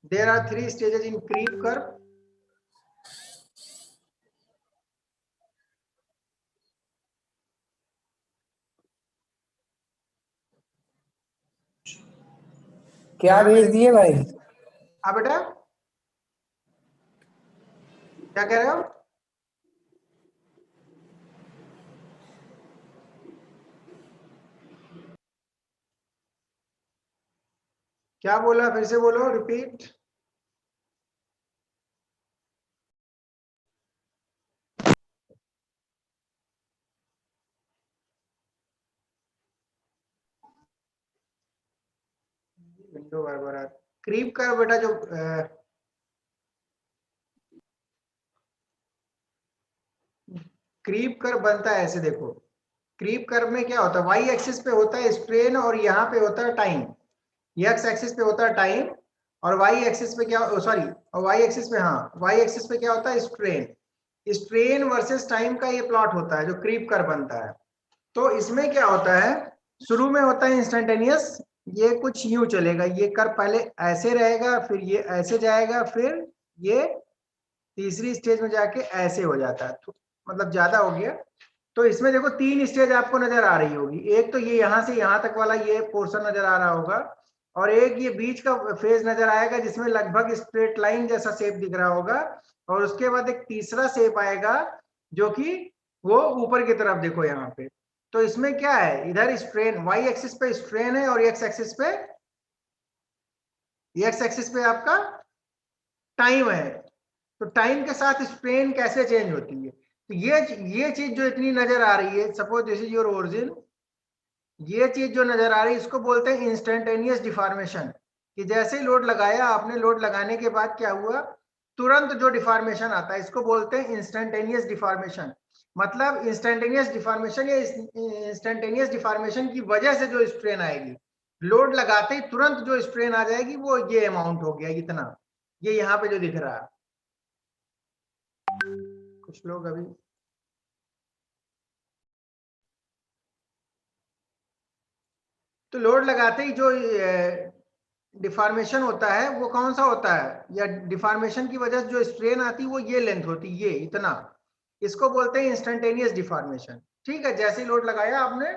There are 3 stages in creep curve. क्या भेज दिए भाई? हाँ बेटा, क्या कह रहे हो? क्या बोला, फिर से बोलो, रिपीट. विंडो बार क्रीप कर्व बेटा जो क्रीप कर्व बनता है ऐसे देखो. क्रीप कर्व में क्या होता है, वाई एक्सिस पे होता है स्ट्रेन और यहाँ पे होता है टाइम. एक्स एक्सिस पे होता है टाइम और वाई एक्सिस पे क्या, सॉरी, और वाई एक्सिस पे, हाँ, वाई एक्सिस पे क्या होता है, स्ट्रेन. स्ट्रेन वर्सेस टाइम का ये प्लॉट होता है जो क्रीप कर्व बनता है. तो इसमें क्या होता है, शुरू में होता है इंस्टेंटेनियस. ये कुछ यूं चलेगा, ये कर्व पहले ऐसे रहेगा, फिर ये ऐसे जाएगा, फिर ये तीसरी स्टेज में जाके ऐसे हो जाता है. तो मतलब ज्यादा हो गया. तो इसमें देखो 3 स्टेज आपको नजर आ रही होगी. एक तो ये यहाँ से यहाँ तक वाला ये पोर्शन नजर आ रहा होगा, और एक ये बीच का फेज नजर आएगा जिसमें लगभग स्ट्रेट लाइन जैसा शेप दिख रहा होगा. और उसके बाद एक तीसरा शेप आएगा जो कि वो ऊपर की तरफ देखो यहाँ पे. तो इसमें क्या है, इधर स्ट्रेन, वाई एक्सिस पे स्ट्रेन है और एक्स एक्सिस पे आपका टाइम है. तो टाइम के साथ स्ट्रेन कैसे चेंज होती है, तो ये चीज जो इतनी नजर आ रही है, suppose this is your origin, ये चीज जो नजर आ रही है इसको बोलते हैं इंस्टेंटेनियस डिफॉर्मेशन. कि जैसे ही लोड लगाया आपने, लोड लगाने के बाद क्या हुआ, तुरंत जो डिफॉर्मेशन आता है इसको बोलते हैं इंस्टेंटेनियस डिफॉर्मेशन. मतलब इंस्टेंटेनियस डिफॉर्मेशन या इंस्टेंटेनियस डिफॉर्मेशन की वजह से जो स्ट्रेन आएगी, लोड लगाते ही तुरंत जो स्ट्रेन आ जाएगी वो ये अमाउंट हो गया इतना, ये यहाँ पे जो दिख रहा है. कुछ लोग अभी, तो लोड लगाते ही जो डिफॉर्मेशन होता है वो कौन सा होता है, या डिफॉर्मेशन की वजह से जो स्ट्रेन आती है वो ये लेंथ होती है, ये इतना. इसको बोलते हैं इंस्टेंटेनियस डिफॉर्मेशन. ठीक है, जैसे ही लोड लगाया आपने,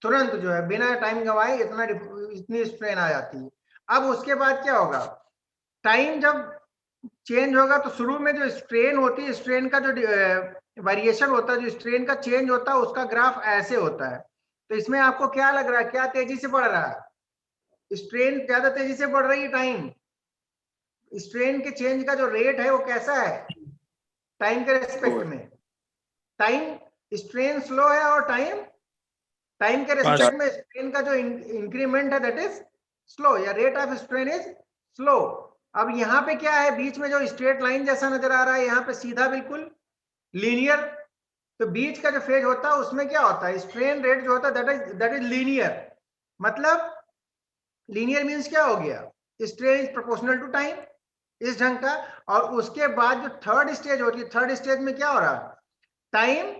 तुरंत जो है बिना टाइम गंवाए इतनी स्ट्रेन आ जाती है. अब उसके बाद क्या होगा, टाइम जब चेंज होगा तो शुरू में जो स्ट्रेन होती है, स्ट्रेन का जो वेरिएशन होता है, जो स्ट्रेन का चेंज होता है उसका ग्राफ ऐसे होता है. तो इसमें आपको क्या लग रहा है, क्या तेजी से बढ़ रहा है, स्ट्रेन ज्यादा तेजी से बढ़ रही है, टाइम, स्ट्रेन के चेंज का जो रेट है वो कैसा है, टाइम के रेस्पेक्ट में. टाइम, स्ट्रेन स्लो है और टाइम के रेस्पेक्ट में स्ट्रेन का जो इंक्रीमेंट है दैट इज स्लो, या rate of strain is slow. अब यहाँ पे क्या है, बीच में जो स्ट्रेट लाइन जैसा नजर आ रहा है, यहाँ पे सीधा बिल्कुल लीनियर. तो बीच का जो फेज होता है उसमें क्या होता है, स्ट्रेन रेट जो होता है दैट इज लीनियर. मतलब लीनियर मींस क्या हो गया, strain is proportional to time, इस ढंग का. और उसके बाद जो थर्ड स्टेज होती है, थर्ड स्टेज में क्या हो रहा है, टाइम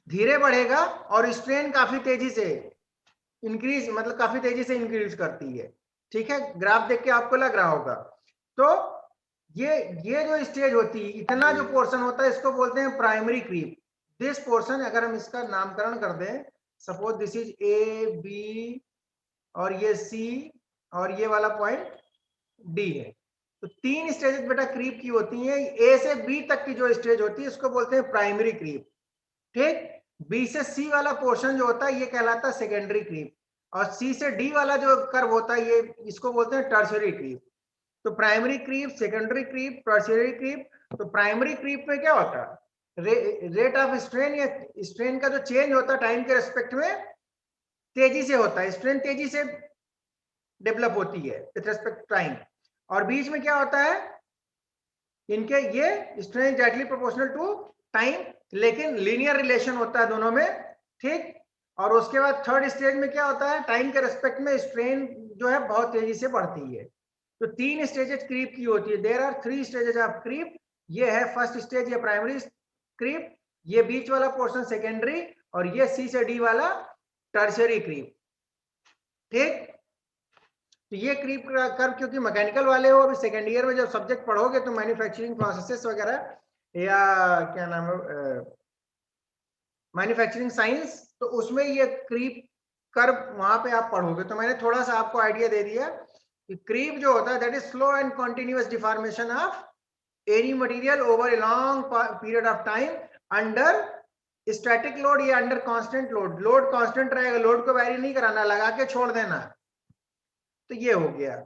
धीरे बढ़ेगा और स्ट्रेन काफी तेजी से इंक्रीज, मतलब काफी तेजी से इंक्रीज करती है. ठीक है, ग्राफ देख के आपको लग रहा होगा. तो ये जो स्टेज होती है, इतना जो पोर्शन होता है इसको बोलते हैं प्राइमरी क्रीप. दिस पोर्शन, अगर हम इसका नामकरण कर दें, suppose this is A B और ये सी और ये वाला पॉइंट डी है. तो 3 स्टेजेस बेटा क्रीप की होती हैं. ए से बी तक की जो स्टेज होती है इसको बोलते हैं प्राइमरी क्रीप. ठीक, बी से सी वाला पोर्शन जो होता है ये कहलाता है सेकेंडरी क्रीप, और सी से डी वाला जो कर्व होता है ये, इसको बोलते हैं टर्शियरी क्रीप. तो primary creep, secondary creep, tertiary creep. तो प्राइमरी क्रीप में क्या होता है, रेट ऑफ स्ट्रेन, या स्ट्रेन का जो चेंज होता है टाइम के रेस्पेक्ट में तेजी से होता है, स्ट्रेन तेजी से डेवलप होती है विथ रेस्पेक्ट टाइम. और बीच में क्या होता है, इनके ये strain directly proportional to time, लेकिन लीनियर रिलेशन होता है दोनों में. ठीक, और उसके बाद थर्ड स्टेज में क्या होता है, टाइम के रेस्पेक्ट में स्ट्रेन जो है बहुत तेजी से बढ़ती है. तो 3 स्टेजेस क्रीप की होती है. There are 3 stages of creep. ये है फर्स्ट स्टेज, ये प्राइमरी क्रीप, ये बीच वाला पोर्शन सेकेंडरी, और ये सी से डी वाला टर्शियरी क्रीप. ठीक, तो ये क्रीप कर्व, क्योंकि मैकेनिकल वाले हो, अभी सेकेंड ईयर में जब सब्जेक्ट पढ़ोगे तो मैन्युफैक्चरिंग प्रोसेसेस वगैरह या क्या नाम है मैन्युफैक्चरिंग साइंस, तो उसमें ये क्रीप कर्व वहां पे आप पढ़ोगे। तो मैंने थोड़ा सा आपको आइडिया दे दिया कि क्रीप जो होता है that is slow and continuous deformation of any material over a long period of time under static load या under constant load. Load constant रहेगा, लोड को वैरी नहीं कराना, लगा के छोड़ देना। तो ये हो गया।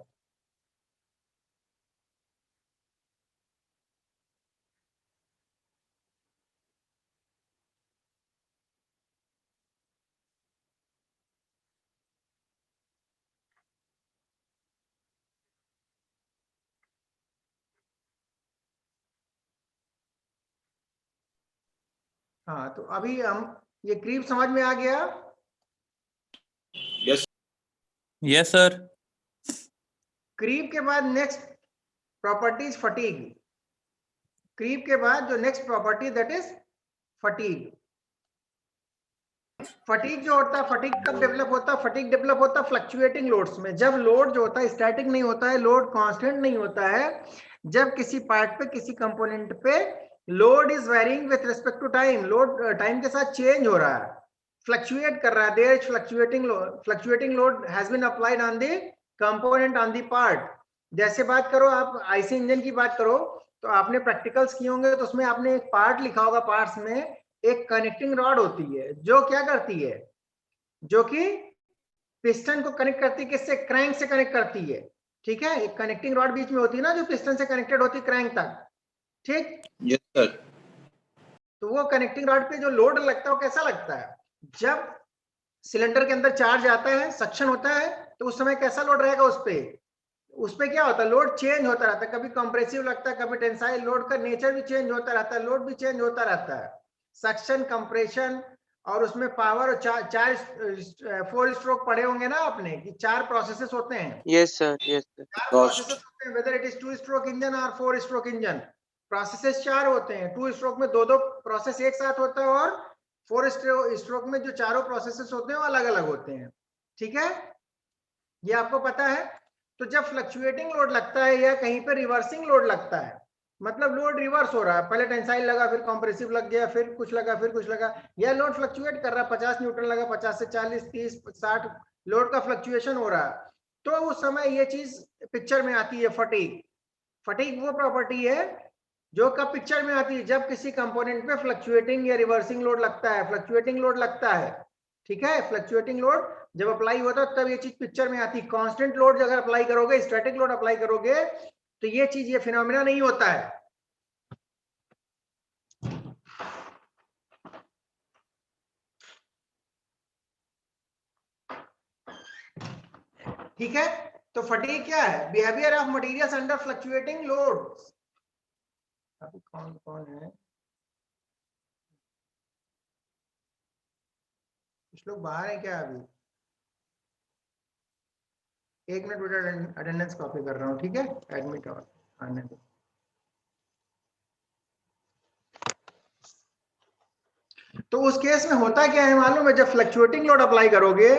हाँ, तो अभी हम ये क्रीप समझ में आ गया। Yes yes sir. क्रीप के बाद next property is fatigue. Creep के बाद जो next property that is fatigue. Fatigue जो होता है, फटीग कब डेवलप होता है? फटीग डेवलप होता है फ्लक्चुएटिंग लोड्स में। जब लोड जो होता है स्टैटिक नहीं होता है, लोड कांस्टेंट नहीं होता है, जब किसी पार्ट पे, किसी कंपोनेंट पे load is varying with respect to time, load time के साथ चेंज हो रहा है, फ्लक्चुएट कर रहा है, there is fluctuating load has been applied on the component on the part. जैसे बात करो आप आईसी इंजन की बात करो, तो आपने प्रैक्टिकल्स किए होंगे, तो उसमें आपने एक पार्ट लिखा होगा, पार्ट्स में एक कनेक्टिंग रॉड होती है जो क्या करती है, जो कि पिस्टन को कनेक्ट करती है, किससे? क्रैंक से कनेक्ट करती है। ठीक है, एक कनेक्टिंग रॉड बीच में होती है ना, जो पिस्टन से कनेक्टेड होती है क्रैंक तक। ठीक, यस सर। तो वो कनेक्टिंग रॉड पे जो लोड लगता है वो कैसा लगता है? जब सिलेंडर के अंदर चार्ज आता है, सक्शन होता है, तो उस समय कैसा लोड रहेगा उस पे? उस पे क्या होता है? लोड चेंज होता रहता है, कभी कंप्रेसिव लगता है, कभी टेंसाइल। लोड का नेचर भी चेंज होता रहता है, लोड भी चेंज होता रहता है। सक्शन, कंप्रेशन, और उसमें पावर। और चार 4 स्ट्रोक पढ़े होंगे ना आपने कि 4 प्रोसेसेस होते हैं। Yes sir, yes sir. 4 processes होते हैं, whether it is 2 stroke engine और 4 स्ट्रोक इंजन। प्रोसेसेस 4 होते हैं। 2 स्ट्रोक में दो प्रोसेस एक साथ होता है, और 4 स्ट्रोक में जो चारों प्रोसेसेस होते हैं वो अलग अलग होते हैं। ठीक है, ये आपको पता है। तो जब फ्लक्चुएटिंग लोड लगता है या कहीं पे रिवर्सिंग लोड लगता है, मतलब लोड रिवर्स हो रहा है, पहले टेंसाइल लगा, फिर कॉम्प्रेसिव लग गया, फिर कुछ लगा, फिर कुछ लगा, या लोड फ्लक्चुएट कर रहा है, 50 न्यूटन लगा, 50 से 40, 30, 60 लोड का फ्लक्चुएशन हो रहा है, तो उस समय ये चीज पिक्चर में आती है, फटीग। फटीग वो प्रॉपर्टी है जो कब पिक्चर में आती है? जब किसी कंपोनेंट पे फ्लक्चुएटिंग या रिवर्सिंग लोड लगता है। फ्लक्चुएटिंग लोड लगता है, ठीक है, फ्लक्चुएटिंग लोड जब अप्लाई होता है तब ये चीज पिक्चर में आती है। कांस्टेंट लोड अगर अप्लाई करोगे, स्टैटिक लोड अप्लाई करोगे, तो ये चीज, ये फिनोमिना नहीं होता है। ठीक है, तो फटीग क्या है? Behaviour of materials under fluctuating loads. अभी कौन कौन है? कुछ लोग बाहर हैं क्या अभी? 1 मिनट बेटा, अटेंडेंस कॉपी कर रहा हूँ, ठीक है, एडमिट और आने दो। तो उस केस में होता क्या है मालूम है? जब फ्लक्चुएटिंग लोड अप्लाई करोगे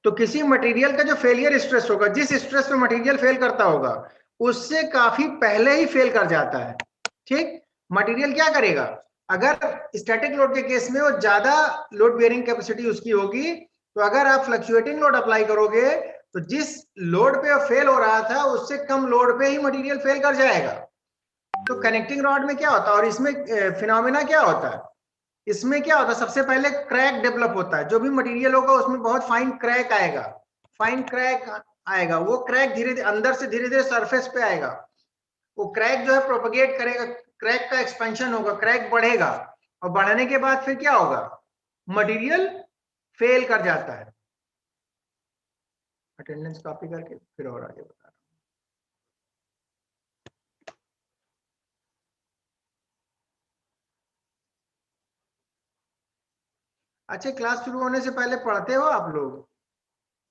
तो किसी मटेरियल का जो फेलियर स्ट्रेस होगा, जिस स्ट्रेस पे मटेरियल फेल करता होगा, उससे काफी पहले ही फेल कर जाता है। ठीक, मटेरियल क्या करेगा? अगर स्टैटिक लोड के केस में वो ज्यादा लोड बेयरिंग कैपेसिटी उसकी होगी, तो अगर आप फ्लक्चुएटिंग लोड अप्लाई करोगे तो जिस लोड पे फेल हो रहा था उससे कम लोड पे ही मटेरियल फेल कर जाएगा। तो कनेक्टिंग रॉड में क्या होता है, और इसमें फिनोमिना क्या होता है? इसमें क्या होता है? सबसे पहले क्रैक डेवलप होता है। जो भी मटेरियल होगा उसमें बहुत फाइन क्रैक आएगा, फाइन क्रैक आएगा। वो क्रैक धीरे धीरे अंदर से धीरे धीरे सरफेस पे आएगा। वो क्रैक जो है प्रोपगेट करेगा, क्रैक का एक्सपेंशन होगा, क्रैक बढ़ेगा, और बढ़ने के बाद फिर क्या होगा? मटेरियल फेल कर जाता है। अटेंडेंस कॉपी करके फिर और आगे बता रहा हूं। अच्छा, क्लास शुरू होने से पहले पढ़ते हो आप लोग?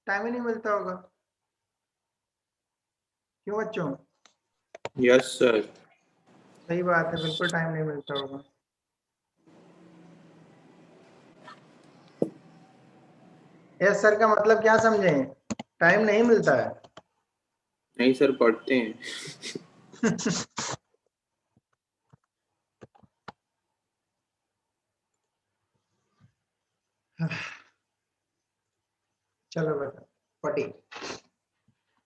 टाइम ही नहीं मिलता होगा, क्यों बच्चों? Yes sir. सही बात है, बिल्कुल टाइम नहीं मिलता होगा। यस सर का मतलब क्या समझे? टाइम नहीं मिलता है। नहीं सर, पढ़ते हैं। चलो बेटा, फटीग।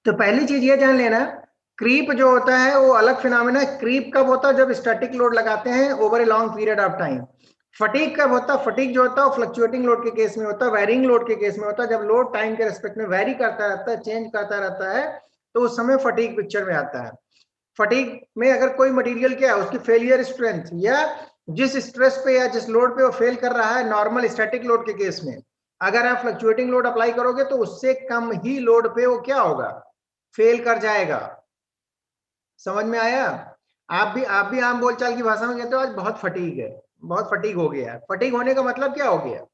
तो पहली चीज ये जान लेना, क्रीप जो होता है वो अलग फिनोमेना है। क्रीप कब होता है? जब स्टैटिक लोड लगाते हैं over a long period of time. Fatigue कब होता है? फटीग जो होता है वो फ्लक्चुएटिंग लोड के केस में होता है, वेरिंग लोड के केस में होता है। जब लोड टाइम के रेस्पेक्ट में वेरी करता रहता है, चेंज करता रहता है, तो उस समय फटीग पिक्चर में आता है। फटीग में अगर कोई मटेरियल क्या है, उसकी फेलियर स्ट्रेंथ या जिस स्ट्रेस पे या जिस लोड पे वो फेल कर रहा है, नॉर्मल स्टैटिक लोड के केस में अगर आप फ्लक्चुएटिंग लोड अप्लाई करोगे तो उससे कम ही लोड पे वो क्या होगा? फेल कर जाएगा। समझ में आया? आप भी आम बोलचाल की भाषा में कहते हो आज बहुत फटीग है, बहुत फटीग हो गया है। फटीग होने का मतलब क्या हो गया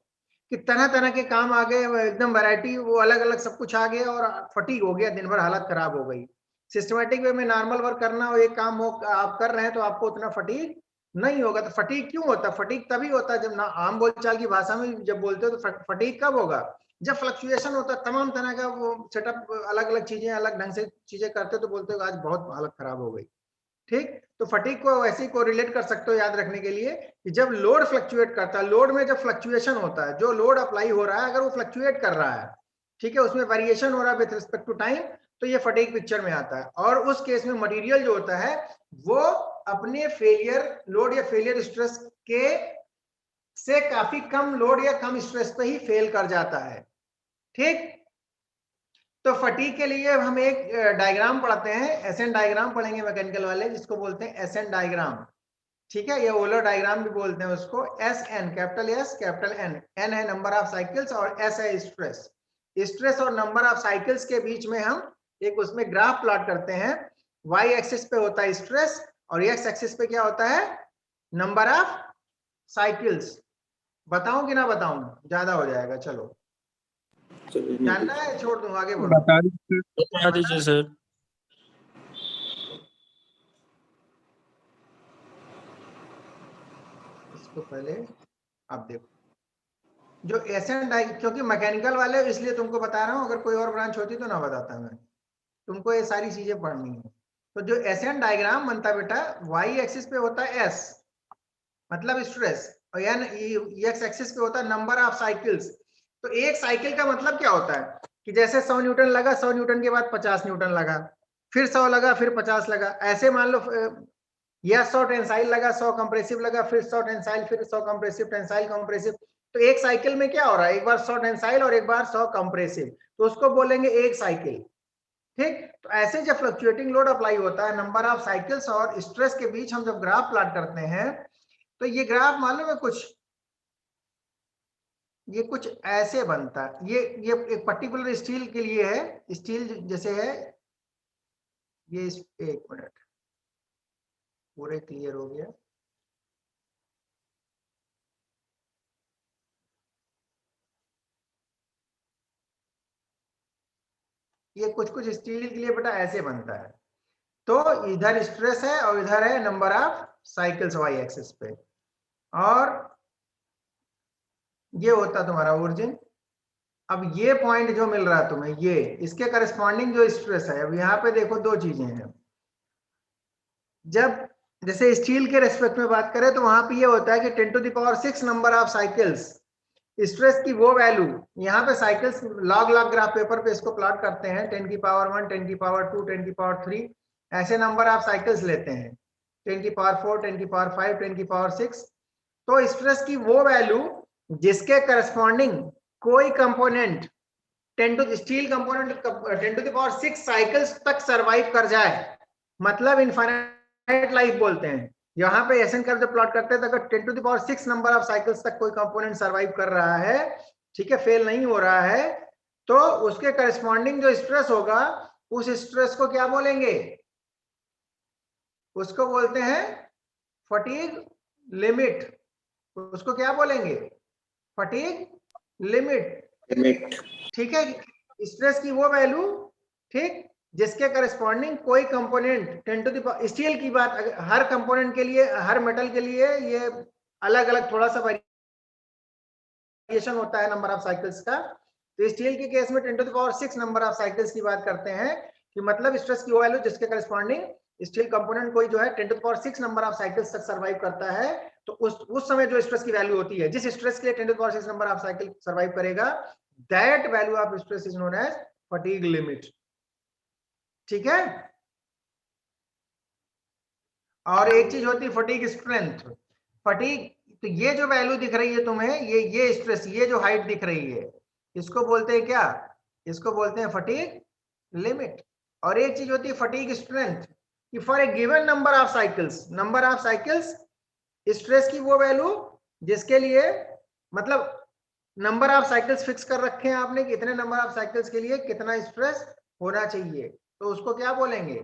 कि तरह तरह के काम आ गए, एकदम वैरायटी, वो अलग अलग सब कुछ आ गया और फटीग हो गया, दिन भर हालत खराब हो गई। सिस्टमेटिक वे में नॉर्मल वर्क करना हो, एक काम हो आप कर रहे हैं तो आपको उतना फटीग नहीं होगा। तो फटीग क्यों होता है? फटीग तभी होता है जब ना आम बोलचाल की भाषा में जब बोलते हो तो फटीग कब होगा? जब फ्लक्चुएशन होता है, तमाम तरह का वो सेटअप, अलग अलग चीजें अलग ढंग से चीजें करते हो तो बोलते हो आज बहुत हालत खराब हो गई। ठीक, तो फटीग को वैसे ही कोरिलेट कर सकते हो याद रखने के लिए कि जब लोड फ्लक्चुएट करता है, लोड में जब फ्लक्चुएशन होता है, जो लोड अप्लाई हो रहा है अगर वो फ्लक्चुएट कर रहा है, ठीक है, उसमें वेरिएशन हो रहा है विद रिस्पेक्ट टू टाइम, तो ये फटीग पिक्चर में आता है। और उस केस में मटेरियल जो होता है वो अपने फेलियर लोड या फेलियर स्ट्रेस के से काफी कम लोड या कम स्ट्रेस पे ही फेल कर जाता है। ठीक, तो फटीग के लिए हम एक डायग्राम पढ़ते हैं, एसएन डायग्राम पढ़ेंगे मैकेनिकल वाले, जिसको बोलते हैं एसएन डायग्राम। ठीक है, ये ओलर डायग्राम भी बोलते हैं उसको। S N, capital S capital N, N है नंबर ऑफ साइकिल्स और एस है स्ट्रेस। स्ट्रेस और नंबर ऑफ साइकिल्स के बीच में हम एक उसमें ग्राफ प्लॉट करते हैं। वाई एक्सिस पे होता है स्ट्रेस और एक्स एक्सिस पे क्या होता है? Number of cycles. बताऊं कि ना बताऊं? ज्यादा हो जाएगा। चलो, जानना है? छोड़ दूं, आगे बढ़ो। बता दीजिए सर। इसको पहले आप देखो, जो एसएन क्योंकि मैकेनिकल वाले इसलिए तुमको बता रहा हूं, अगर कोई और ब्रांच होती तो ना बताता मैं, तुमको ये सारी चीजें पढ़नी है। तो जो एसएन डायग्राम बनता है बेटा, वाई एक्सिस पे होता है एस मतलब स्ट्रेस, और एन एक्स एक्सिस पे होता है नंबर ऑफ साइकिल्स। तो एक साइकिल का मतलब क्या होता है कि जैसे 100 न्यूटन लगा, 100 न्यूटन के बाद 50 न्यूटन लगा, फिर 100 लगा, फिर 50 लगा, ऐसे मान लो। या 100 टेंसाइल लगा, 100 कंप्रेसिव लगा, फिर 100 टेंसाइल, फिर 100 कंप्रेसिव, टेंसाइल कंप्रेसिव। तो एक साइकिल में क्या हो रहा है? एक बार 100 टेंसाइल और एक बार 100 कंप्रेसिव, तो उसको बोलेंगे एक साइकिल। ठीक, तो ऐसे जब फ्लक्चुएटिंग लोड अप्लाई होता है, नंबर ऑफ साइकिल्स और स्ट्रेस के बीच हम जब ग्राफ प्लॉट करते हैं, तो ये ग्राफ मालूम है कुछ, ये कुछ ऐसे बनता है। ये एक पर्टिकुलर स्टील के लिए है, स्टील जैसे है ये। एक मिनट, पूरे क्लियर हो गया। ये कुछ कुछ स्टील के लिए बेटा ऐसे बनता है। तो इधर स्ट्रेस है और इधर है number of cycles Y axis पे, और ये होता तुम्हारा ओरिजिन। अब ये पॉइंट जो मिल रहा है तुम्हें, ये इसके करस्पॉन्डिंग जो स्ट्रेस है, अब यहाँ पे देखो दो चीजें हैं। जब जैसे स्टील के रेस्पेक्ट में बात करें तो वहां पे ये होता है कि 10 to the power 6 number of cycles stress की वो वैल्यू, यहाँ पे cycles log log graph paper पे इसको प्लॉट करते हैं, 10 की पावर 1, 10 की पावर 2, 10 की पावर 3, ऐसे नंबर ऑफ साइकिल्स लेते हैं, 10 की पावर 4, 10 की पावर 5, 10 की पावर 6। तो स्ट्रेस की वो वैल्यू जिसके करस्पॉन्डिंग कोई component 10 to steel component 10 to the power 6 cycles तक सरवाइव कर जाए, मतलब इनफाइनाइट लाइफ बोलते हैं। यहाँ पे एसएन कर्व जब प्लॉट करते हैं तो अगर 10 to the power 6 number of cycles तक कोई कंपोनेंट सरवाइव कर रहा है, ठीक है, फेल नहीं हो रहा है, तो उसके करस्पॉन्डिंग जो स्ट्रेस होगा, उस स्ट्रेस को क्या बोलेंगे? उसको बोलते हैं फटीग लिमिट। उसको क्या बोलेंगे? Fatigue limit. ठीक है, स्ट्रेस की वो वैल्यू, ठीक, जिसके करस्पॉन्डिंग कोई कंपोनेंट 10 टू द स्टील की बात, हर कंपोनेंट के लिए, हर मेटल के लिए ये अलग अलग थोड़ा सा वेरिएशन होता है नंबर ऑफ साइकिल्स का। तो स्टील के केस में 10 to the power 6 number of cycles की बात करते हैं, कि मतलब स्ट्रेस की वो वैल्यू जिसके करस्पॉन्डिंग स्टील कंपोनेंट कोई जो है 10⁶ नंबर ऑफ साइकिल्स तक सर्वाइव करता है, तो उस समय जो स्ट्रेस की वैल्यू होती है, जिस स्ट्रेस के लिए 10⁶ नंबर ऑफ साइकिल सर्वाइव करेगा, that value of stress is known as fatigue limit. ठीक है। और एक चीज होती है फटीग स्ट्रेंथ। फटीग, तो ये जो वैल्यू दिख रही है तुम्हें, ये स्ट्रेस, ये जो हाइट दिख रही है, इसको बोलते हैं क्या? इसको बोलते हैं फटीग लिमिट। और एक चीज होती है फटीग स्ट्रेंथ, कि for a given number of cycles stress की वो वैल्यू जिसके लिए, मतलब नंबर ऑफ साइकिल्स फिक्स कर रखे हैं आपने कि इतने नंबर ऑफ साइकिल्स के लिए कितना स्ट्रेस होना चाहिए, तो उसको क्या बोलेंगे?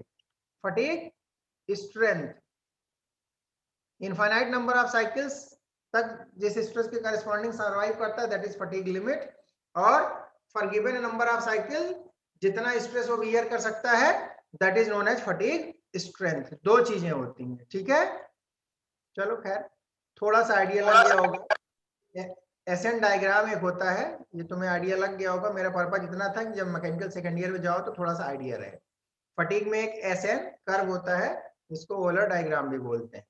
Fatigue strength. Infinite number of cycles तक जिस स्ट्रेस के करस्पॉन्डिंग सर्वाइव करता है, दैट इज फटीग लिमिट। और for given number of cycle जितना स्ट्रेस वो बियर कर सकता है, that is known as fatigue strength. दो चीजें होती हैं। ठीक है, चलो खैर, थोड़ा सा आइडिया लग गया होगा। एसएन डायग्राम एक होता है, ये तुम्हें आइडिया लग गया होगा। मेरा पर्पज इतना था कि जब मैकेनिकल सेकंड ईयर में जाओ तो थोड़ा सा आइडिया रहे। फटीग में एक एसएन कर्व होता है, जिसको ओलर डायग्राम भी बोलते हैं।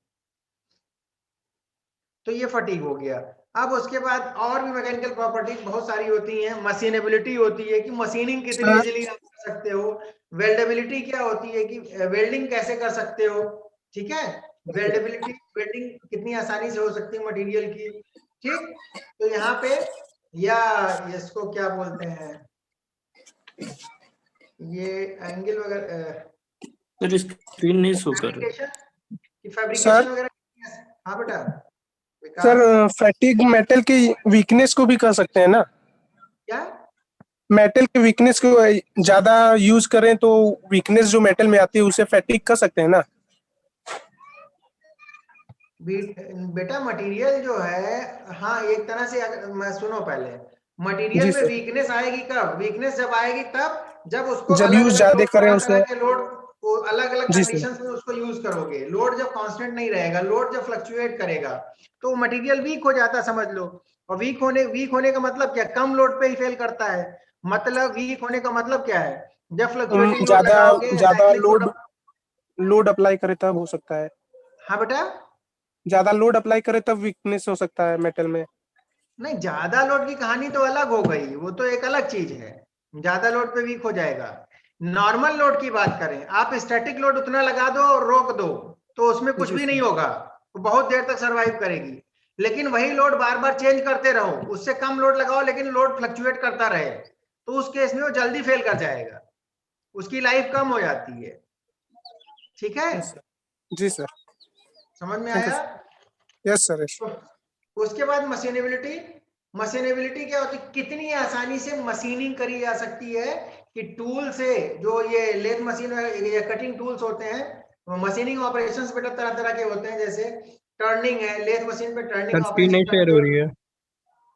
तो ये फटीग हो गया। अब उसके बाद और भी मैकेनिकल प्रॉपर्टीज बहुत सारी होती हैं। मशीनेबिलिटी होती है कि मशीनिंग कितनी इजीली आप कर सकते हो। वेल्डेबिलिटी क्या होती है कि वेल्डिंग कैसे कर सकते हो। ठीक है, वेल्डेबिलिटी, वेल्डिंग कितनी आसानी से हो सकती है मटेरियल की। ठीक, तो यहाँ पे या इसको क्या बोलते हैं, ये एंगल वगैरह, सर स्क्रीन नहीं शो कर रहा। फैब्रिकेशन वगैरह। हाँ बेटा सर, विकास, फैटिग मेटल की वीकनेस को भी कर सकते हैं ना? क्या मेटल की वीकनेस को ज्यादा यूज करें तो वीकनेस जो मेटल में आती है उसे फैटिग कर सकते हैं ना? बेटा मटेरियल जो है, हाँ एक तरह से, मैं सुनो पहले, मटेरियल जी में सर। वीकनेस आएगी कब? वीकनेस जब आएगी तब जब उसको जब अलग यूज अलग ज्यादा लोड, करें तरह उसे। तरह के लोड, अलग अलग जी सर। कंडीशंस में उसको यूज करोगे। लोड जब कांस्टेंट नहीं रहेगा, लोड जब फ्लक्चुएट करेगा, तो मटेरियल वीक हो जाता, समझ लो। और वीक होने का मतलब क्या? कम लोड पे ही फेल करता है। मतलब वीक होने का मतलब क्या है? जब फ्लक्चुएटिंग लोड ज्यादा लगाओगे, ज्यादा साइक्लिक लोड अप्लाई करे तब हो सकता है। हाँ बेटा, ज्यादा लोड अप्लाई करे तब वीकनेस हो सकता है मेटल में। नहीं, ज्यादा लोड की कहानी तो अलग हो गई, वो तो एक अलग चीज है। ज्यादा लोड पे वीक हो जाएगा। नॉर्मल लोड की बात करें, आप स्टैटिक लोड उतना लगा दो और रोक दो, तो उसमें कुछ जी भी सर। नहीं होगा, वो बहुत देर तक सरवाइव करेगी। लेकिन वही लोड बार बार चेंज करते रहो, उससे कम लोड लगाओ लेकिन लोड फ्लक्चुएट करता रहे, तो उस केस में वो जल्दी फेल कर जाएगा, उसकी लाइफ कम हो जाती है। ठीक है, जी सर। समझ में थैंक यू। आया? Yes sir. तो उसके बाद मशीनेबिलिटी। मशीनेबिलिटी क्या होती है? कितनी आसानी से मशीनिंग करी जा सकती है, कि टूल से, जो ये लेथ मशीन या कटिंग टूल्स होते हैं, मशीनिंग ऑपरेशंस बेटा तरह तरह के होते हैं। जैसे टर्निंग है, लेथ मशीन पे टर्निंग सर स्क्रीन नहीं ऑपरेशन शेयर करते हो हो। रही है।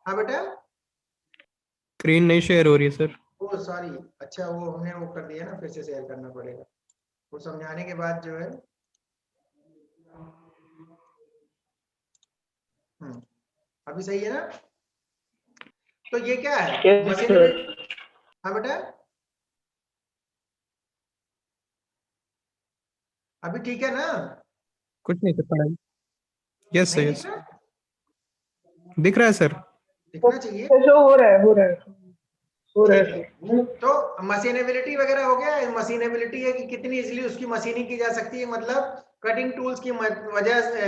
हाँ बेटा, स्क्रीन नहीं शेयर हो रही है सर। ओ सॉरी, अच्छा वो हमने वो कर दिया ना, फिर से शेयर करना पड़ेगा। वो समझाने के बाद जो है, अभी सही है ना? तो ये क्या है मशीनेबिलिटी? हाँ बेटा, अभी ठीक है ना? कुछ नहीं सर, पढ़ाई। यस सर, नहीं दिख यस रहा? दिख रहा है सर। दिखना चाहिए। हो रहा है ठीक है, तो मशीनेबिलिटी वगैरह हो गया। मशीनेबिलिटी है कि कितनी इजीली उसकी मशीनिंग की जा सकती है, मतलब कटिंग टूल्स की वजह से,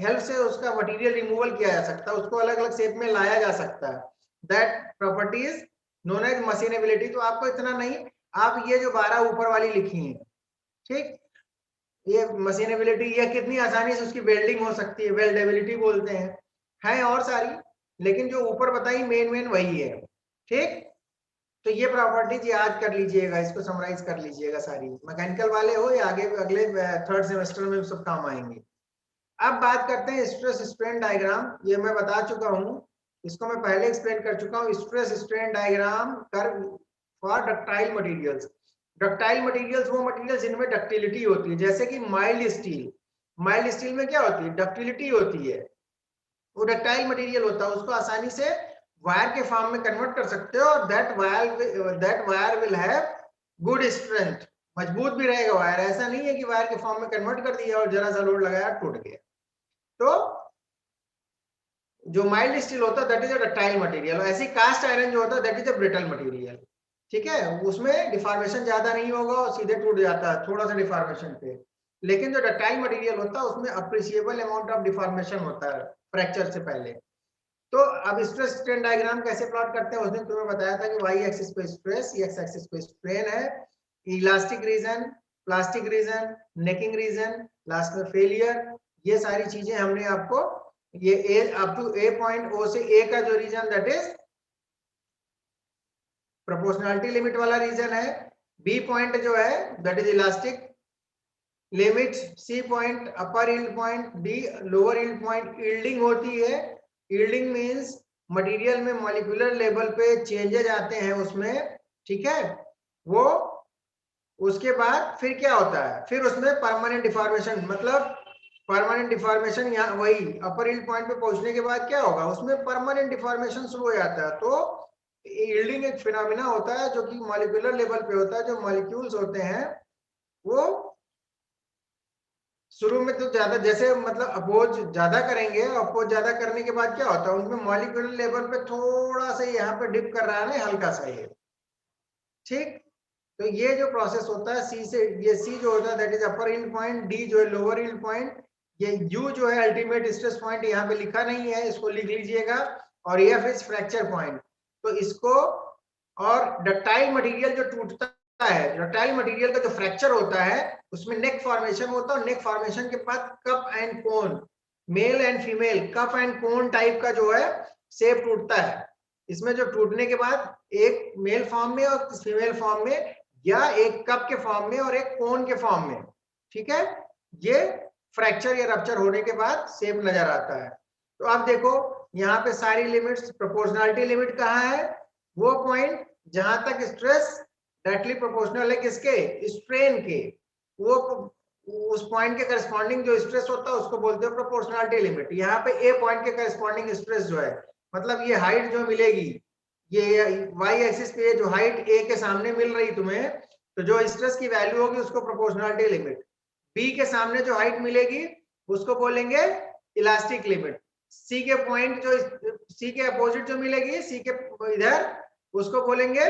हेल्प से उसका मटेरियल रिमूवल किया जा सकता है, उसको अलग अलग शेप में लाया जा सकता है। That property is known as machinability. तो आपको इतना नहीं, आप ये जो 12 ऊपर वाली लिखी है, ठीक, ये मशीनेबिलिटी, ये कितनी आसानी से उसकी वेल्डिंग हो सकती है, वेल्डेबिलिटी बोलते हैं और सारी, लेकिन जो ऊपर बताई मेन वही है। ठीक, तो ये प्रॉपर्टीज याद कर लीजिएगा, इसको समराइज कर लीजिएगा सारी, मैकेनिकल वाले हो या आगे अगले थर्ड सेमेस्टर में सब काम आएंगे। अब बात करते हैं स्ट्रेस स्ट्रेन डायग्राम। ये मैं बता चुका हूं, इसको मैं पहले एक्सप्लेन कर चुका हूं। Stress strain diagram curve for ductile materials. Ductile materials वो मटेरियल्स जिनमें डक्टिलिटी होती है, जैसे कि माइल्ड स्टील। माइल्ड स्टील में क्या होती है? डक्टिलिटी होती है, वो डक्टाइल मटेरियल होता है, उसको आसानी से वायर के फॉर्म में कन्वर्ट कर सकते हो। That wire will have good strength, मजबूत भी रहेगा वायर, ऐसा नहीं है कि वायर के फॉर्म में कन्वर्ट कर दिया और जरा सा लोड लगाया टूट गया। तो जो माइल्ड स्टील होता है that is a ductile material, ऐसी कास्ट आयरन जो होता है that is a brittle material. ठीक है, उसमें डिफॉर्मेशन ज्यादा नहीं होगा और सीधे टूट जाता है थोड़ा सा डिफॉर्मेशन पे। लेकिन जो डक्टाइल मटेरियल होता है उसमें अप्रिशिएबल अमाउंट ऑफ डिफॉर्मेशन होता है फ्रैक्चर से पहले। तो अब स्ट्रेस स्ट्रेन डायग्राम कैसे प्लॉट करते हैं, उस दिन तुम्हें बताया था कि वाई एक्सिस पे स्ट्रेस, एक्स एक्सिस पे स्ट्रेन है, elastic region, plastic region, necking region, last में फेलियर, ये सारी चीजें हमने आपको, ये A up to A point O से ए का जो region that is proportionality limit वाला रीजन है, बी पॉइंट जो है that is elastic limit, C point upper yield point, D lower yield point. Yielding होती है, यील्डिंग मींस मटेरियल में मॉलिक्यूलर लेवल पे चेंजेस आते हैं उसमें, ठीक है। वो उसके बाद फिर क्या होता है, फिर उसमें परमानेंट डिफॉर्मेशन, मतलब परमानेंट डिफॉर्मेशन यहाँ वही अपर यील्ड पॉइंट पे पहुंचने के बाद क्या होगा, उसमें परमानेंट डिफॉर्मेशन शुरू हो जाता है। तो यील्डिंग एक फिनोमिना होता है जो कि मॉलिक्यूलर लेवल पे होता है, जो मॉलिक्यूल्स होते हैं वो शुरू में तो ज्यादा, जैसे मतलब अपोज ज्यादा करेंगे, अपोज ज्यादा करने के बाद क्या होता है उनमें मॉलिक्यूलर लेवल पे थोड़ा सा यहाँ पे डिप कर रहा है ना, हल्का सा ये, ठीक। तो ये जो प्रोसेस होता है सी से, ये सी जो होता है that is upper yield point, D जो है लोअर यील्ड पॉइंट, ये यू जो है अल्टीमेट स्ट्रेस पॉइंट यहाँ पे लिखा नहीं है, इसको लिख लीजिएगा, और एफ इज फ्रैक्चर पॉइंट। तो इसको, और डक्टाइल मटेरियल जो टूटता है, डक्टाइल मटेरियल का जो फ्रैक्चर होता है उसमें नेक फॉर्मेशन होता है, और नेक फॉर्मेशन के बाद cup and cone, male and female cup and cone type का जो है शेप टूटता है। इसमें जो टूटने के बाद एक मेल फॉर्म में और फीमेल फॉर्म में, या एक कप के फॉर्म में और एक कोन के फॉर्म में, ठीक है, ये फ्रैक्चर या रप्चर होने के बाद शेप नजर आता है। तो अब देखो यहाँ पे सारी लिमिट्स, प्रोपोर्शनलिटी लिमिट कहाँ है, वो पॉइंट जहां तक स्ट्रेस डायरेक्टली प्रोपोर्शनल है किसके, स्ट्रेन के, वो उस पॉइंट के करस्पॉन्डिंग जो स्ट्रेस होता है उसको बोलते हैं प्रोपोर्शनलिटी लिमिट। यहाँ पे ए पॉइंट के करस्पॉन्डिंग स्ट्रेस जो है, मतलब ये हाइट जो मिलेगी, ये वाई एक्सिस पे जो हाइट ए के सामने मिल रही तुम्हें, तो जो स्ट्रेस की वैल्यू होगी उसको प्रोपोर्शनलिटी लिमिट, बी के सामने जो हाइट मिलेगी उसको बोलेंगे इलास्टिक लिमिट, सी के पॉइंट जो, सी के अपोजिट जो मिलेगी सी के इधर, उसको बोलेंगे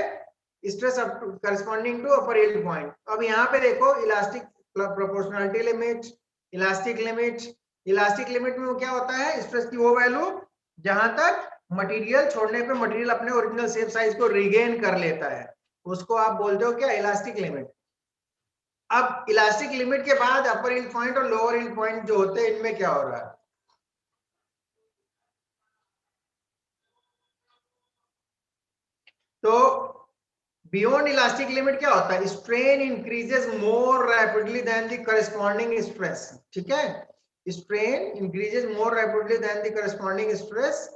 stress corresponding to upper yield point. अब यहाँ पे देखो elastic proportionality limit, elastic limit, elastic limit में क्या होता है, स्ट्रेस की वो वैल्यू जहां तक मटेरियल छोड़ने पे मटेरियल अपने ओरिजिनल शेप साइज को रिगेन कर लेता है, उसको आप बोलते हो क्या, इलास्टिक लिमिट। अब इलास्टिक लिमिट के बाद अपर यील्ड पॉइंट और लोअर यील्ड पॉइंट जो होते हैं, इनमें क्या हो रहा है, तो बियॉन्ड इलास्टिक लिमिट क्या होता है, strain increases more rapidly than the corresponding stress, ठीक है, strain increases more rapidly than the corresponding stress,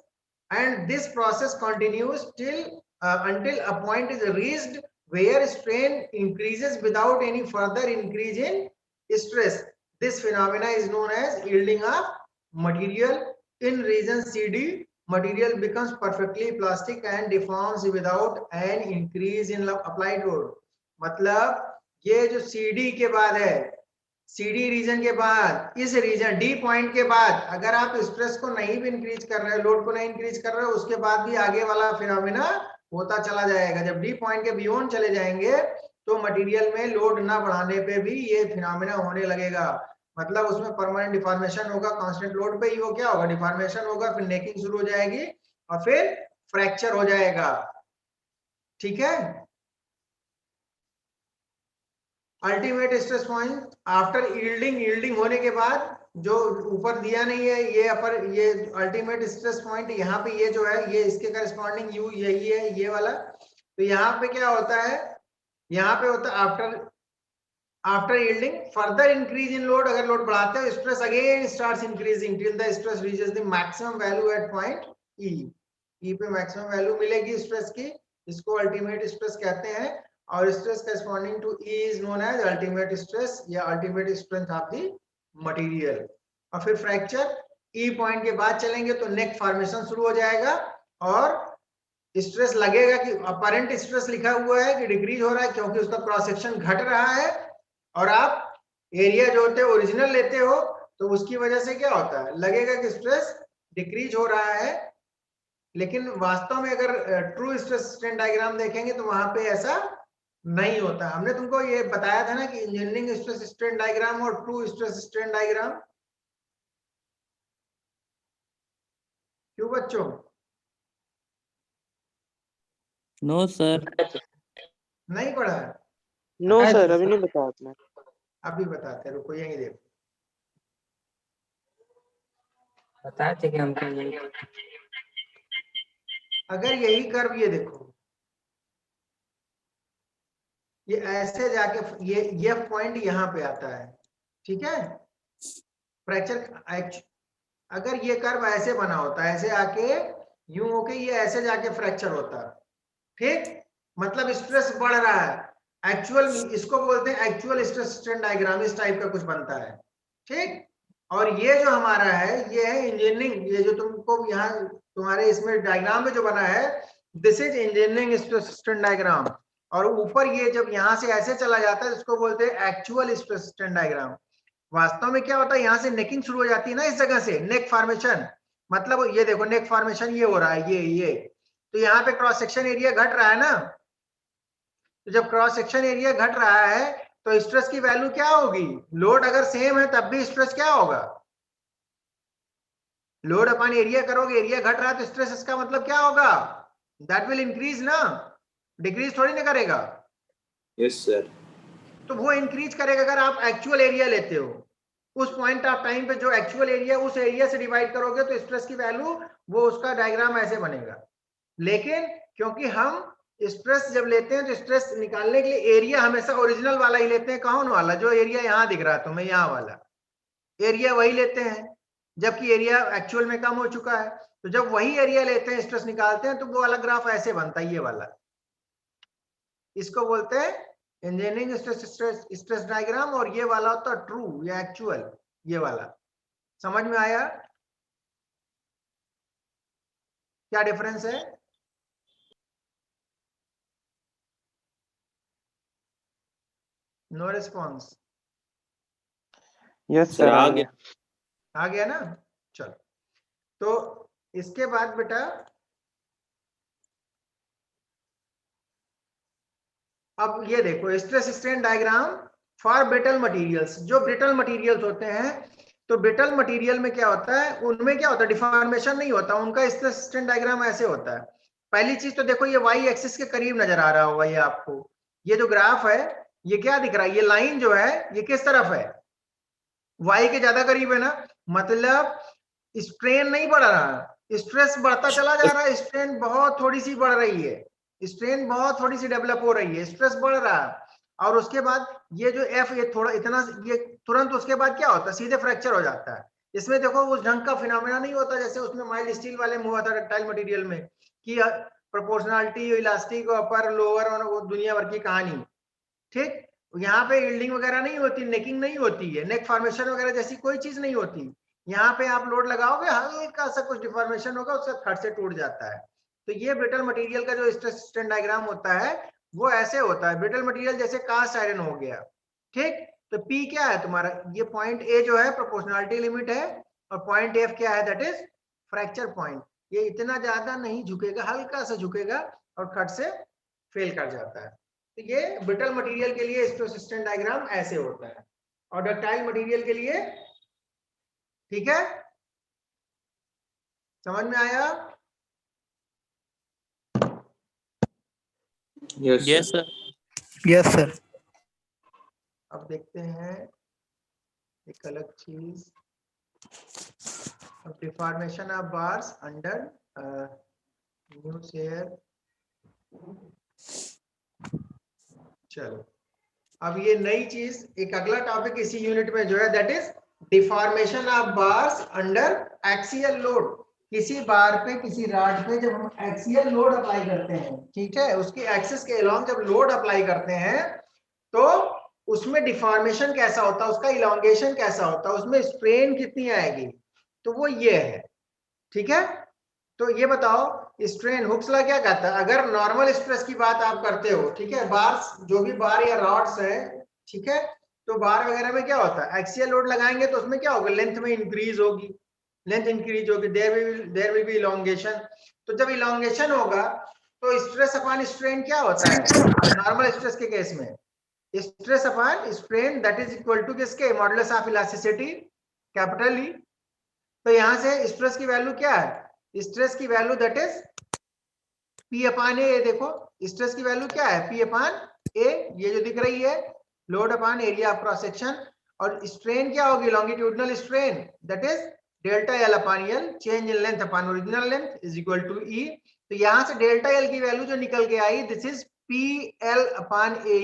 and this process continues till until a point is reached where strain increases without any further increase in stress. This phenomena is known as yielding of material. In region CD, material becomes perfectly plastic and deforms without an increase in applied load. मतलब ये जो CD के बाद है, CD reason के बाद, इस reason D point के बाद अगर आप स्ट्रेस को नहीं भी इंक्रीज कर रहे हो, लोड को नहीं इंक्रीज कर रहे हो, उसके बाद भी आगे वाला फिनोमिना होता चला जाएगा। जब डी पॉइंट के बियॉन्ड चले जाएंगे तो मटेरियल में लोड ना बढ़ाने पे भी ये फिनोमिना होने लगेगा, मतलब उसमें परमानेंट डिफॉर्मेशन होगा, कांस्टेंट लोड पे ही वो क्या होगा, डिफॉर्मेशन होगा, फिर नेकिंग शुरू हो जाएगी और फिर फ्रैक्चर हो जाएगा, ठीक है। Ultimate stress point after yielding, yielding होने के बाद जो ऊपर दिया नहीं है ये अपर, ये अल्टीमेट स्ट्रेस पॉइंट यहाँ पे, ये जो है ये इसके करस्पॉन्डिंग यू यही है ये वाला। तो यहाँ पे क्या होता है, यहाँ पे होता है after yielding further increase in load, अगर लोड बढ़ाते हो stress again starts increasing till the stress reaches the maximum value at point E, E पे मैक्सिमम वैल्यू मिलेगी स्ट्रेस की, इसको अल्टीमेट स्ट्रेस कहते हैं, और stress corresponding to E is known as ultimate stress या ultimate strength of the material। और फिर फ्रैक्चर E पॉइंट के बाद चलेंगे तो नेक फॉर्मेशन शुरू हो जाएगा और स्ट्रेस लगेगा कि अपरेंट स्ट्रेस लिखा हुआ है कि डिक्रीज हो रहा है क्योंकि उसका क्रॉस सेक्शन घट रहा है, और आप एरिया जो होते हैं ओरिजिनल लेते हो तो उसकी वजह से क्या होता है, लगेगा कि स्ट्रेस डिक्रीज हो रहा है। लेकिन वास्तव में अगर ट्रू स्ट्रेस स्ट्रेन डायग्राम देखेंगे तो वहां पे ऐसा नहीं होता। हमने तुमको ये बताया था ना कि इंजीनियरिंग स्ट्रेस स्ट्रेन डायग्राम और ट्रू स्ट्रेस स्ट्रेन डायग्राम, क्यों बच्चों? No sir. नहीं पढ़ा है? नो सर, अभी नहीं बताया आपने। अभी बताते हैं, रुको यही देखो। बताए थे कि हमको ये अगर यही कर्व ये देखो, ये ऐसे जाके ये पॉइंट यहाँ पे आता है, ठीक है, फ्रैक्चर। अगर ये कर्व ऐसे बना होता है, ऐसे आके यूं होके ये ऐसे जाके फ्रैक्चर होता है, ठीक, मतलब स्ट्रेस बढ़ रहा है। एक्चुअल, इसको बोलते हैं एक्चुअल स्ट्रेस स्ट्रेन डायग्राम, इस टाइप का कुछ बनता है, ठीक। और ये जो हमारा है ये है इंजीनियरिंग, ये जो तुमको यहाँ तुम्हारे इसमें डायग्राम में जो बना है, this is engineering stress strain diagram. और ऊपर ये जब यहाँ से ऐसे चला जाता है इसको बोलते हैं एक्चुअल स्ट्रेस स्ट्रेन डायग्राम। वास्तव में क्या होता है, यहाँ से नेकिंग शुरू हो जाती है ना, इस जगह से नेक फॉर्मेशन, मतलब ये देखो नेक फॉर्मेशन ये हो रहा है, ये तो यहाँ पे क्रॉस सेक्शन एरिया घट रहा है ना। तो जब क्रॉस सेक्शन एरिया घट रहा है तो स्ट्रेस की वैल्यू क्या होगी, लोड अगर सेम है तब भी स्ट्रेस क्या होगा, लोड अपॉन एरिया करोगे, एरिया घट रहा है तो स्ट्रेस इसका मतलब क्या होगा, दैट विल इंक्रीज ना, डिक्रीज थोड़ी ना करेगा। Yes, sir. तो वो इंक्रीज करेगा अगर आप एक्चुअल एरिया लेते हो, उस पॉइंट ऑफ टाइम पे जो एक्चुअल एरिया उस एरिया से डिवाइड करोगे तो स्ट्रेस की वैल्यू वो उसका डायग्राम ऐसे बनेगा। लेकिन क्योंकि हम स्ट्रेस जब लेते हैं तो स्ट्रेस निकालने के लिए एरिया हमेशा ओरिजिनल वाला ही लेते हैं, कौन वाला, जो एरिया यहाँ दिख रहा है तुम्हें, यहाँ वाला एरिया वही लेते हैं, जबकि एरिया एक्चुअल में कम हो चुका है। तो जब वही एरिया लेते हैं स्ट्रेस निकालते हैं तो वो वाला ग्राफ ऐसे बनता है, ये वाला, इसको बोलते हैं इंजीनियरिंग स्ट्रेस डायग्राम। और ये वाला होता है ट्रू या एक्चुअल, ये वाला। समझ में आया क्या डिफरेंस है? No response. Yes sir sir, आ गया। आ गया ना, चलो। तो इसके बाद बेटा अब ये देखो stress strain diagram for brittle materials. जो ब्रिटल मटेरियल्स होते हैं, तो ब्रिटल मटेरियल में क्या होता है, उनमें क्या होता है, डिफॉर्मेशन नहीं होता, उनका स्ट्रेस स्ट्रेन डायग्राम ऐसे होता है। पहली चीज तो देखो ये वाई एक्सिस के करीब नजर आ रहा होगा ये आपको, ये जो ग्राफ है ये क्या दिख रहा है, ये लाइन जो है ये किस तरफ है, वाई के ज्यादा करीब है ना, मतलब स्ट्रेन नहीं बढ़ रहा, स्ट्रेस बढ़ता चला जा रहा है, स्ट्रेन बहुत थोड़ी सी बढ़ रही है, स्ट्रेन बहुत थोड़ी सी डेवलप हो रही है, स्ट्रेस बढ़ रहा है। और उसके बाद ये जो एफ, ये थोड़ा इतना, ये तुरंत उसके बाद क्या होता है, सीधे फ्रैक्चर हो जाता है। इसमें देखो उस ढंग का फिनोमेना नहीं होता जैसे उसमें माइल्ड स्टील वाले में हुआ था डक्टाइल मटेरियल में, कि प्रोपोर्शनलिटी, इलास्टिक, अपर लोअर और वो दुनिया भर की कहानी, ठीक। यहाँ पे यील्डिंग वगैरह नहीं होती, नेकिंग नहीं होती है, नेक फॉर्मेशन वगैरह जैसी कोई चीज नहीं होती। यहाँ पे आप लोड लगाओगे हल्का सा कुछ डिफॉर्मेशन होगा, उसका थर्ड से टूट जाता है। तो ये ब्रिटल मटेरियल का जो स्ट्रेस स्ट्रेन डायग्राम होता है वो ऐसे होता है। ब्रिटल मटेरियल जैसे कास्ट आयरन हो गया, ठीक। तो पी क्या है तुम्हारा, ये पॉइंट ए जो है प्रोपोर्शनलिटी लिमिट है, और पॉइंट एफ क्या है, दैट इज फ्रैक्चर पॉइंट। ये इतना ज्यादा नहीं झुकेगा, हल्का सा झुकेगा और खट से फेल कर जाता है। तो ये ब्रिटल मटेरियल के लिए स्ट्रेस स्ट्रेन डायग्राम ऐसे होता है, और डक्टाइल मटेरियल के लिए, ठीक है, समझ में आया? Yes, yes sir. Sir. Yes sir. अब देखते हैं एक अलग चीज, deformation of bars under new share. चलो अब ये नई चीज, एक अगला टॉपिक इसी यूनिट में जो है, that is deformation of bars under axial load. किसी बार पे, किसी रॉड पे जब हम एक्सियल लोड अप्लाई करते हैं, ठीक है, उसकी एक्सिस के अलोंग जब लोड अप्लाई करते हैं तो उसमें डिफॉर्मेशन कैसा होता है, उसका इलोंगेशन कैसा होता है, उसमें स्ट्रेन कितनी आएगी, तो वो ये है, ठीक है। तो ये बताओ स्ट्रेन हुक्स लॉ क्या कहता है, अगर नॉर्मल स्ट्रेस की बात आप करते हो, ठीक है, बार जो भी बार या रॉड्स है, ठीक है, तो बार वगैरह में क्या होता है, एक्सियल लोड लगाएंगे तो उसमें क्या होगा, लेंथ में इंक्रीज होगी, लेंथ इंक्रीज होगी, देयर विल बी इलोंगेशन। तो जब इलोंगेशन होगा तो स्ट्रेस अपॉन स्ट्रेन क्या होता है नॉर्मल स्ट्रेस के केस में, stress upon strain that is equal to किसके, modulus of elasticity capital E. तो यहां से स्ट्रेस की वैल्यू क्या है, स्ट्रेस की वैल्यू दैट इज P अपान ए। देखो स्ट्रेस की वैल्यू क्या है, P अपान ए, ये जो दिख रही है, load upon area of cross section. और स्ट्रेन क्या होगी, longitudinal strain that is delta L upon L, change in length upon original length is equal to E. तो यहां से डेल्टा एल की वैल्यू जो निकल के आई, this is P L upon A.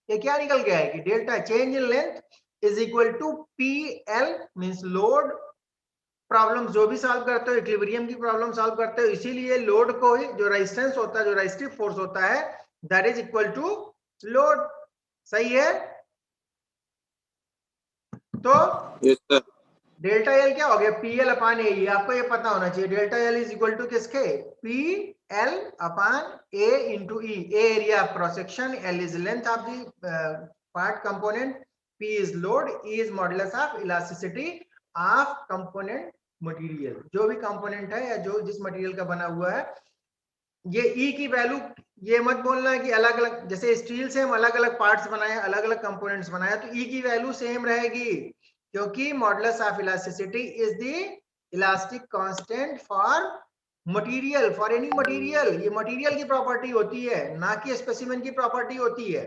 ये क्या निकल के आएगी, delta change in length is equal to P L, means load problem जो भी सॉल्व करते हो, इक्विलिब्रियम की प्रॉब्लम सॉल्व करते हो, इसीलिए लोड को ही जो रेजिस्टेंस होता है, जो रेजिस्टिव फोर्स होता है, that is equal to load. सही है। तो Yes, sir. डेल्टा एल क्या हो गया, पी एल अपान ए। आपको ये पता होना चाहिए, delta L is equal to किसके, P L upon A into E. A area of cross section, L is length of the part component, P is load, E is modulus of elasticity of component material. जो भी component है या जो जिस material का बना हुआ है, ये ई की वैल्यू, ये मत बोलना है कि अलग अलग, जैसे स्टील से हम अलग अलग पार्ट्स बनाए, अलग अलग कंपोनेंट्स बनाए, तो ई की वैल्यू सेम रहेगी, क्योंकि modulus of elasticity is the elastic constant for material, for any material. ये मटेरियल की प्रॉपर्टी होती है, ना कि स्पेसिमेन की प्रॉपर्टी होती है।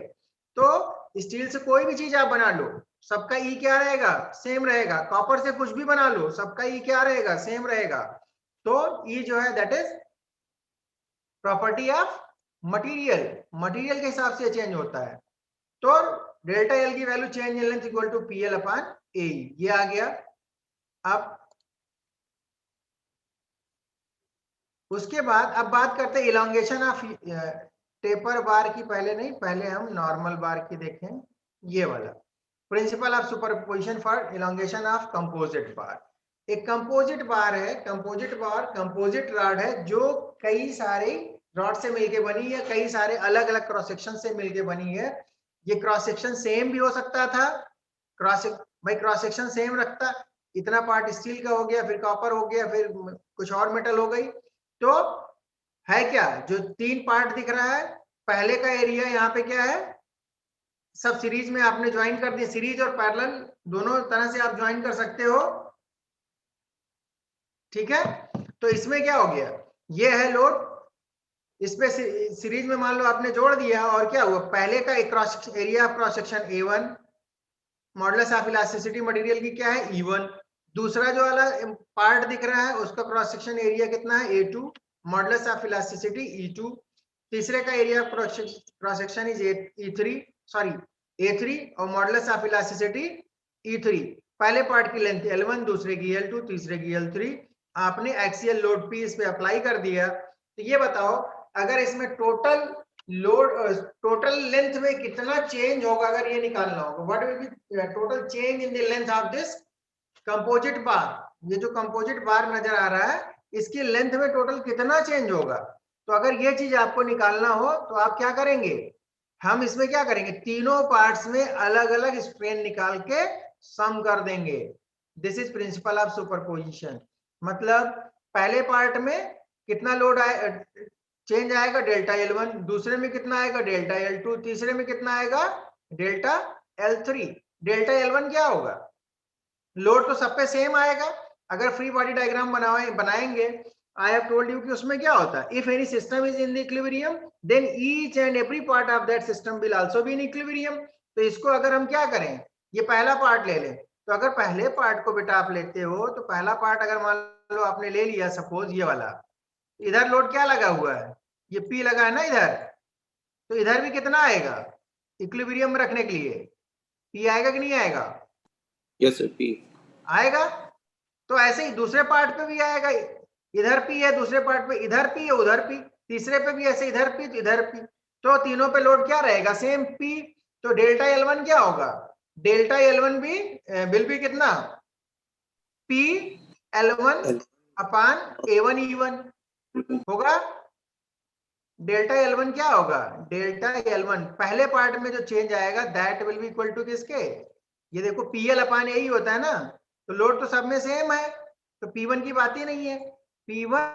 तो स्टील से कोई भी चीज आप बना लो, सबका ई क्या रहेगा, सेम रहेगा। कॉपर से कुछ भी बना लो, सबका ई क्या रहेगा, सेम रहेगा। तो ई जो है that is property of material, material के हिसाब से चेंज होता है। तो डेल्टा एल की value change in length equal to P L upon A, ये आ गया। अब उसके बाद अब बात करते हैं इलोंगेशन ऑफ टेपर बार की। पहले नहीं, पहले हम नॉर्मल बार की देखें, ये वाला principle of superposition for elongation of composite bar. एक कंपोजिट बार है, कंपोजिट बार कंपोजिट रॉड है जो कई सारे रॉड से मिलके बनी है, कई सारे अलग अलग क्रॉस सेक्शन से मिलके बनी है। ये क्रॉस सेक्शन सेम भी हो सकता था, क्रॉस सेक्शन सेम रखता, इतना पार्ट स्टील का हो गया, फिर कॉपर हो गया, फिर कुछ और मेटल हो गई। तो है क्या, जो तीन पार्ट दिख रहा है, पहले का एरिया यहाँ पे क्या है, सब सीरीज में आपने ज्वाइन कर दिया, सीरीज और पैरेलल दोनों तरह से आप ज्वाइन कर सकते हो, ठीक है। तो इसमें क्या हो गया, ये है लोड, इस पे सीरीज में मान लो आपने जोड़ दिया, और क्या हुआ, पहले का एक cross area of cross section A1, modulus of elasticity material की क्या है, E1। दूसरा जो वाला पार्ट दिख रहा है उसका क्रॉस सेक्शन एरिया कितना है, A2, modulus of elasticity E2। तीसरे का area of cross section is E3, sorry A3, और मॉडुलस ऑफ इलास्टिसिटी E3। पहले पार्ट की लेंथ L1, दूसरे की L2, तीसरे की L3। आपने एक्सियल लोड P इस पे अप्लाई कर दिया। तो ये बताओ, अगर इसमें टोटल लोड, टोटल लेंथ में कितना चेंज होगा, अगर ये निकालना होगा, what will be total change in the length of this composite bar. ये जो कंपोजिट बार नजर आ रहा है, इसकी लेंथ में टोटल कितना चेंज होगा। तो अगर ये चीज आपको निकालना हो तो आप क्या करेंगे, हम इसमें क्या करेंगे, तीनों पार्ट्स में अलग अलग स्ट्रेन निकाल के सम कर देंगे। This is principal of superposition. मतलब पहले पार्ट में कितना लोड आए, चेंज आएगा, डेल्टा L1, दूसरे में कितना आएगा, डेल्टा L2, तीसरे में कितना आएगा, डेल्टा L3। डेल्टा L1 क्या होगा, लोड तो सब पे सेम आएगा। अगर फ्री बॉडी डायग्राम बनाएंगे, आई हैव टोल्ड यू कि उसमें क्या होता है, if any system is in the equilibrium then each and every part of that system will also be in equilibrium. तो इसको अगर हम क्या करें, ये पहला पार्ट ले लें, तो अगर पहले पार्ट को बेटा आप लेते हो, तो पहला पार्ट अगर मान लो आपने ले लिया, सपोज ये वाला, इधर लोड क्या लगा हुआ है, ये P लगा है ना इधर, तो इधर भी कितना आएगा, इक्विलिब्रियम में रखने के लिए P आएगा कि नहीं आएगा, Yes, sir. P. आएगा। तो ऐसे ही दूसरे पार्ट पे भी आएगा, इधर P है, दूसरे पार्ट पे इधर P है, उधर P, तीसरे पे भी ऐसे इधर P तो इधर P, तो तीनों पे लोड क्या रहेगा, सेम P। तो डेल्टा L1 क्या होगा, डेल्टा L1 भी विल भी कितना, P L1 अपान A1 E1। होगा। डेल्टा L1 क्या होगा, डेल्टा L1 पहले पार्ट में जो चेंज आएगा that will be equal to किसके, ये देखो PL अपान यही होता है ना, तो लोड तो सब में सेम है, तो P1 की बात ही नहीं है। P1